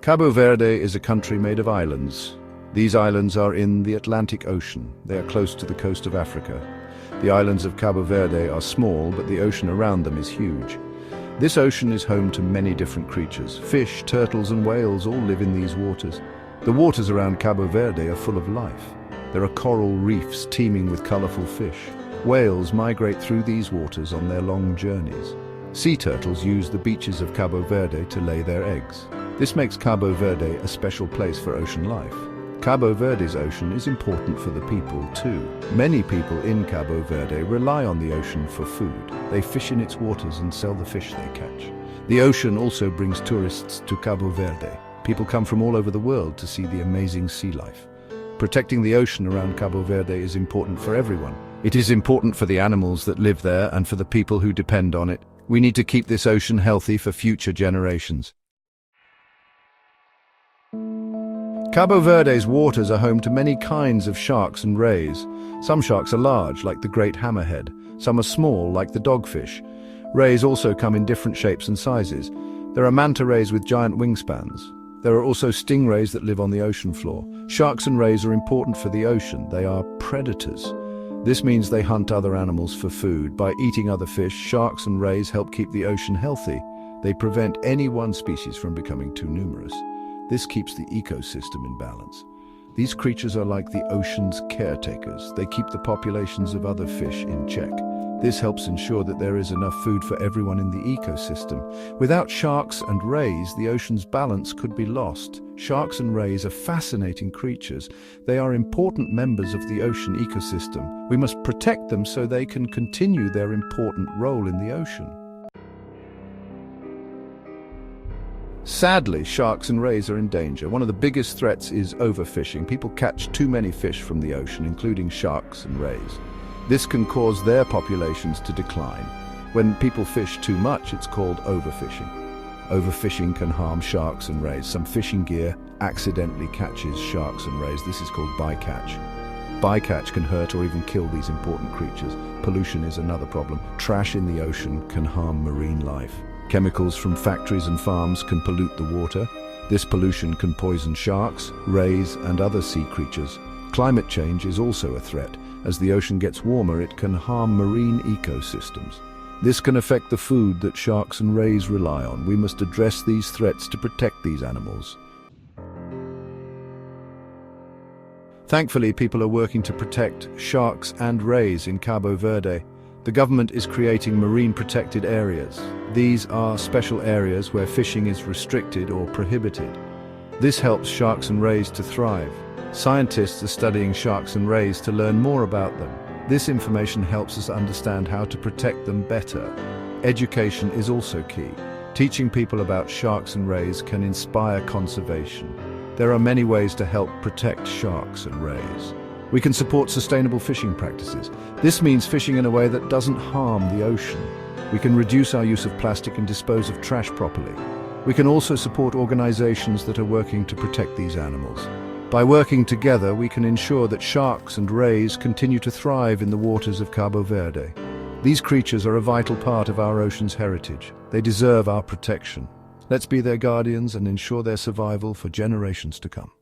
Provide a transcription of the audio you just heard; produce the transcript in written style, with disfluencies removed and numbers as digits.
Cabo Verde is a country made of islands. These islands are in the Atlantic Ocean. They are close to the coast of Africa. The islands of Cabo Verde are small, but the ocean around them is huge. This ocean is home to many different creatures. Fish, turtles and whales all live in these waters. The waters around Cabo Verde are full of life. There are coral reefs teeming with colorful fish. Whales migrate through these waters on their long journeys. Sea turtles use the beaches of Cabo Verde to lay their eggs. This makes Cabo Verde a special place for ocean life. Cabo Verde's ocean is important for the people too. Many people in Cabo Verde rely on the ocean for food. They fish in its waters and sell the fish they catch. The ocean also brings tourists to Cabo Verde. People come from all over the world to see the amazing sea life. Protecting the ocean around Cabo Verde is important for everyone. It is important for the animals that live there and for the people who depend on it. We need to keep this ocean healthy for future generations. Cabo Verde's waters are home to many kinds of sharks and rays. Some sharks are large, like the great hammerhead. Some are small, like the dogfish. Rays also come in different shapes and sizes. There are manta rays with giant wingspans. There are also stingrays that live on the ocean floor. Sharks and rays are important for the ocean. They are predators. This means they hunt other animals for food. By eating other fish, sharks and rays help keep the ocean healthy. They prevent any one species from becoming too numerous. This keeps the ecosystem in balance. These creatures are like the ocean's caretakers. They keep the populations of other fish in check. This helps ensure that there is enough food for everyone in the ecosystem. Without sharks and rays, the ocean's balance could be lost. Sharks and rays are fascinating creatures. They are important members of the ocean ecosystem. We must protect them so they can continue their important role in the ocean. Sadly, sharks and rays are in danger. One of the biggest threats is overfishing. People catch too many fish from the ocean, including sharks and rays. This can cause their populations to decline. When people fish too much, it's called overfishing. Overfishing can harm sharks and rays. Some fishing gear accidentally catches sharks and rays. This is called bycatch. Bycatch can hurt or even kill these important creatures. Pollution is another problem. Trash in the ocean can harm marine life. Chemicals from factories and farms can pollute the water. This pollution can poison sharks, rays, and other sea creatures. Climate change is also a threat. As the ocean gets warmer, it can harm marine ecosystems. This can affect the food that sharks and rays rely on. We must address these threats to protect these animals. Thankfully, people are working to protect sharks and rays in Cabo Verde. The government is creating marine protected areas. These are special areas where fishing is restricted or prohibited. This helps sharks and rays to thrive. Scientists are studying sharks and rays to learn more about them. This information helps us understand how to protect them better. Education is also key. Teaching people about sharks and rays can inspire conservation. There are many ways to help protect sharks and rays. We can support sustainable fishing practices. This means fishing in a way that doesn't harm the ocean. We can reduce our use of plastic and dispose of trash properly. We can also support organizations that are working to protect these animals. By working together, we can ensure that sharks and rays continue to thrive in the waters of Cabo Verde. These creatures are a vital part of our ocean's heritage. They deserve our protection. Let's be their guardians and ensure their survival for generations to come.